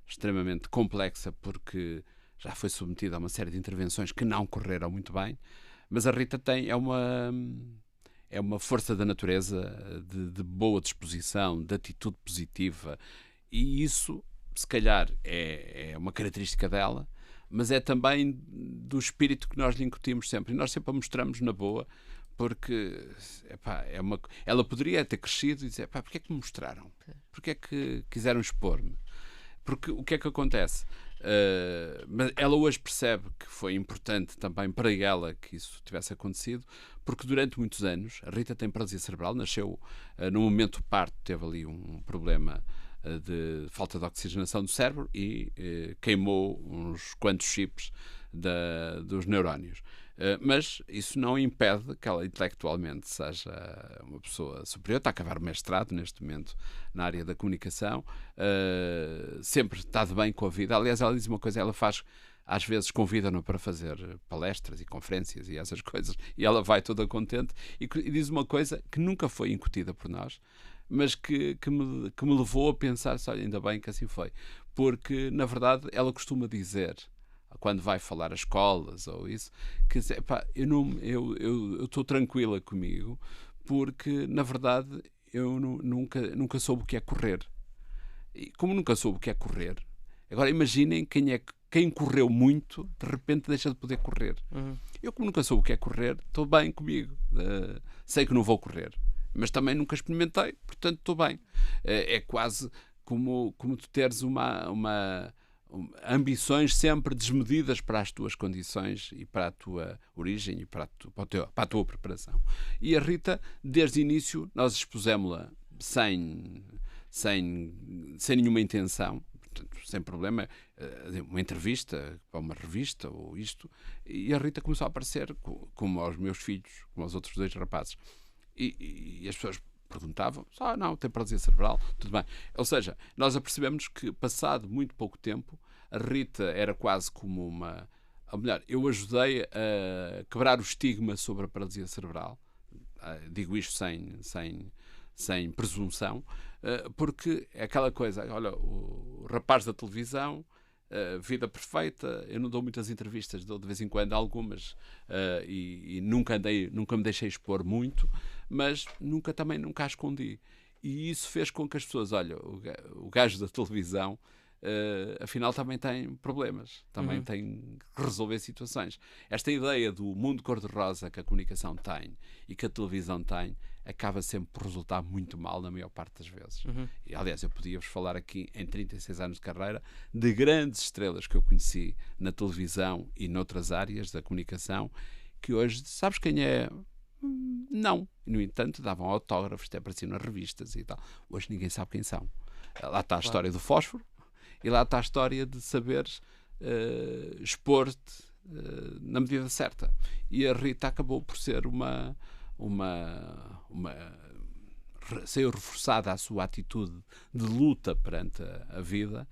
extremamente complexa porque já foi submetida a uma série de intervenções que não correram muito bem, mas a Rita é uma força da natureza, de boa disposição, de atitude positiva, e isso, se calhar, é uma característica dela, mas é também do espírito que nós lhe incutimos sempre, e nós sempre a mostramos na boa, porque ela poderia ter crescido e dizer, porquê é que me mostraram? Porquê é que quiseram expor-me? Porque o que é que acontece? Mas ela hoje percebe que foi importante também para ela que isso tivesse acontecido, porque durante muitos anos a Rita tem paralisia cerebral, nasceu no momento do parto, teve ali um problema de falta de oxigenação do cérebro e queimou uns quantos chips dos neurónios. Mas isso não impede que ela intelectualmente seja uma pessoa superior. Está a acabar o mestrado neste momento na área da comunicação, sempre está de bem com a vida. Aliás, ela diz uma coisa, ela faz, às vezes convida-no para fazer palestras e conferências e essas coisas, e ela vai toda contente e diz uma coisa que nunca foi incutida por nós, mas que me levou a pensar, olha, ainda bem que assim foi, porque na verdade ela costuma dizer, quando vai falar a escolas ou isso, que eu estou tranquila comigo, porque na verdade eu nunca soube o que é correr. E como nunca soube o que é correr, agora imaginem quem correu muito, de repente deixa de poder correr. Eu, como nunca soube o que é correr, estou bem comigo. Sei que não vou correr, mas também nunca experimentei, portanto estou bem. É quase como tu teres ambições sempre desmedidas para as tuas condições e para a tua origem e para a tua preparação. E a Rita, desde o início, nós expusemos-la sem nenhuma intenção, portanto, sem problema, uma entrevista para uma revista ou isto, e a Rita começou a aparecer como aos meus filhos, como aos outros 2 rapazes. E as pessoas perguntavam, não, tem paralisia cerebral, tudo bem. Ou seja, nós apercebemos que, passado muito pouco tempo, a Rita era quase como ou melhor, eu ajudei a quebrar o estigma sobre a paralisia cerebral. Digo isto sem presunção, porque é aquela coisa, olha, o rapaz da televisão, vida perfeita, eu não dou muitas entrevistas, dou de vez em quando algumas, e nunca me deixei expor muito, mas nunca a escondi. E isso fez com que as pessoas, olha, o gajo da televisão, afinal também tem problemas, também tem que resolver situações. Esta ideia do mundo cor-de-rosa que a comunicação tem e que a televisão tem, acaba sempre por resultar muito mal na maior parte das vezes. E, aliás, eu podia-vos falar aqui, em 36 anos de carreira, de grandes estrelas que eu conheci na televisão e noutras áreas da comunicação, que hoje, sabes quem é? Não. No entanto, davam autógrafos, até apareciam nas revistas e tal. Hoje ninguém sabe quem são. Lá está a história do fósforo e lá está a história de saberes expor-te na medida certa. E a Rita acabou por ser saiu reforçada a sua atitude de luta perante a vida,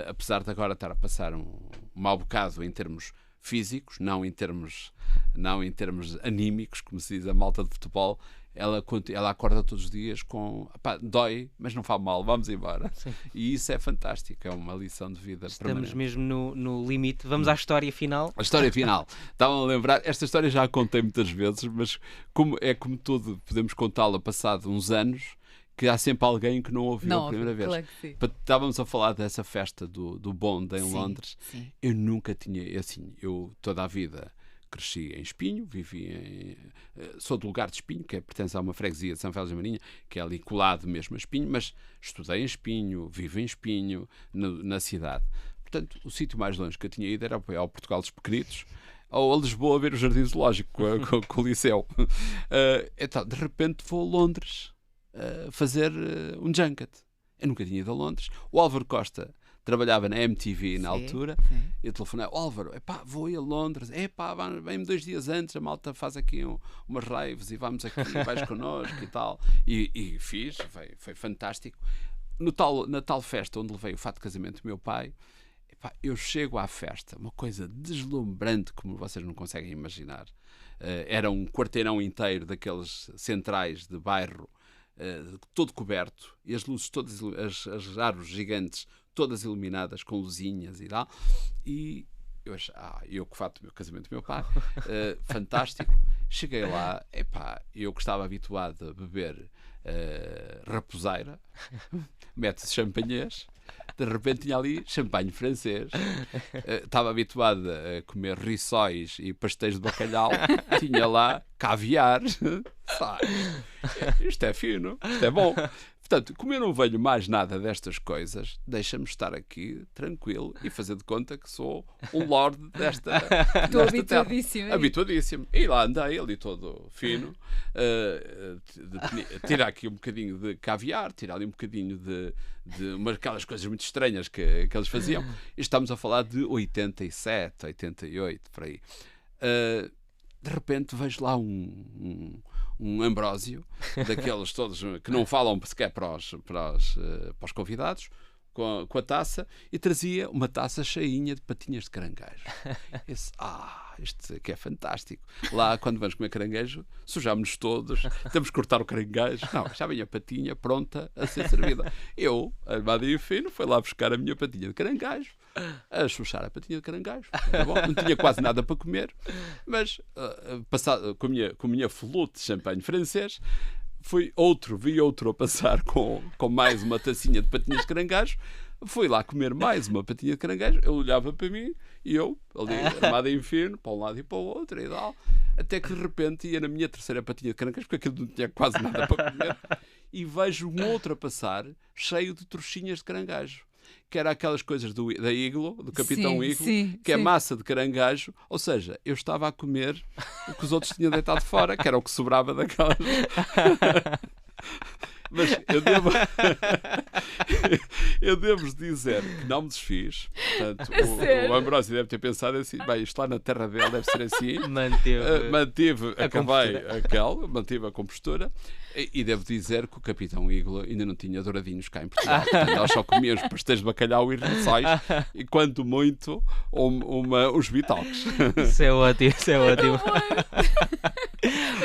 apesar de agora estar a passar um mau bocado em termos físicos, não em termos anímicos, como se diz a malta de futebol. Ela acorda todos os dias com dói, mas não faz mal, vamos embora. Sim. E isso é fantástico, é uma lição de vida permanente. Estamos mesmo no limite. Vamos à história final. A história final. Estavam a lembrar, esta história já a contei muitas vezes, mas como tudo, podemos contá-la passado uns anos, que há sempre alguém que não ouviu a primeira vez. Claro que sim. Estávamos a falar dessa festa do Bond em Londres. Sim. Eu nunca tinha, eu toda a vida cresci em Espinho, sou do lugar de Espinho, que pertence a uma freguesia de São Félix da Marinha, que é ali colado mesmo a Espinho, mas estudei em Espinho, vivo em Espinho, na cidade. Portanto, o sítio mais longe que eu tinha ido era ao Portugal dos Pequenitos, ou a Lisboa a ver o Jardim Zoológico com o Liceu. Então, de repente vou a Londres fazer um junket. Eu nunca tinha ido a Londres. O Álvaro Costa trabalhava na MTV na Sim, altura. sim. Eu telefonei: Álvaro, vou ir a Londres, vem-me 2 dias antes, a malta faz aqui umas raves e vamos aqui, vais connosco e tal. E fiz, foi fantástico. Na tal festa onde levei o fato de casamento do meu pai, eu chego à festa, uma coisa deslumbrante como vocês não conseguem imaginar. Era um quarteirão inteiro daqueles centrais de bairro, todo coberto, e as luzes todas, as árvores gigantes todas iluminadas com luzinhas e tal. E eu achei, eu que fato o meu casamento do meu pai, fantástico. Cheguei lá, eu que estava habituado a beber raposeira, mete-se champanhês, de repente tinha ali champanhe francês. Estava habituado a comer rissóis e pastéis de bacalhau, tinha lá caviar. Isto é fino, isto é bom. Portanto, como eu não vejo mais nada destas coisas, deixa-me estar aqui tranquilo e fazer de conta que sou um lord desta Estou terra. habituadíssimo. Habituadíssimo. E lá andei ali todo fino, tirar aqui um bocadinho de caviar, tirar ali um bocadinho de aquelas coisas muito estranhas que eles faziam. E estamos a falar de 87, 88, por aí. De repente vejo lá um Ambrósio, daqueles todos que não falam sequer para os convidados, com a taça, e trazia uma taça cheinha de patinhas de caranguejo. Esse, isto aqui é fantástico. Lá, quando vamos comer caranguejo, sujámos-nos todos, temos que cortar o caranguejo. Não, já vem a patinha pronta a ser servida. Eu, armado e fino, fui lá buscar a minha patinha de caranguejo, a chuchar a patinha de caranguejo. Tá bom? Não tinha quase nada para comer, mas comia flute de champanhe francês. Vi outro a passar com mais uma tacinha de patinhas de caranguejo. Fui lá comer mais uma patinha de caranguejo. Ele olhava para mim e eu, ali, armado em fino, para um lado e para o outro, e tal. Até que de repente ia na minha terceira patinha de caranguejo, porque aquilo não tinha quase nada para comer, e vejo um outro a passar cheio de trouxinhas de caranguejo. Que era aquelas coisas da Iglo, do Capitão Iglo, que é massa de caranguejo. Ou seja, eu estava a comer o que os outros tinham deitado fora, que era o que sobrava daquelas. Mas eu devo dizer que não me desfiz. Portanto, o Ambrósio deve ter pensado assim: isto lá na terra dele deve ser assim. Mantive a compostura. E devo dizer que o Capitão Iglo ainda não tinha douradinhos cá em Portugal. Portanto, nós só comíamos pastéis de bacalhau e rissóis, e quanto muito os bitalques. Isso é ótimo, isso é ótimo.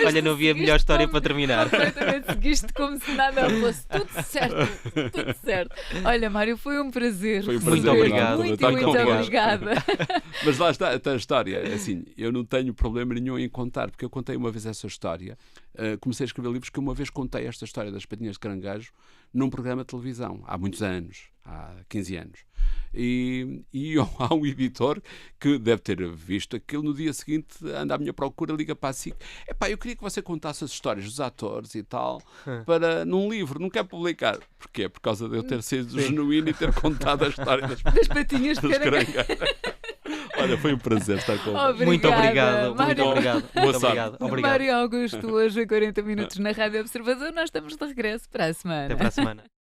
Olha, não havia melhor história para terminar. Completamente, seguiste como se nada fosse. Tudo certo, tudo certo. Olha, Mário, foi um prazer. Foi um prazer. Muito obrigado. Muito obrigada. Mas lá está a história. Assim, eu não tenho problema nenhum em contar, porque eu contei uma vez essa história. Comecei a escrever livros que uma vez contei esta história das patinhas de caranguejo num programa de televisão, há muitos anos, há 15 anos. E há um editor que deve ter visto aquilo, no dia seguinte anda à minha procura, liga para a SIC: eu queria que você contasse as histórias dos atores e tal, num livro, não quer publicar. Porquê? Por causa de eu ter sido genuíno e ter contado a história das patinhas de caranguejo. Olha, foi um prazer estar com você. Muito obrigado. Mário... Muito obrigado. Boa sorte. Obrigado. Mário Augusto, hoje a 40 minutos na Rádio Observador. Nós estamos de regresso para a semana. Até para a semana.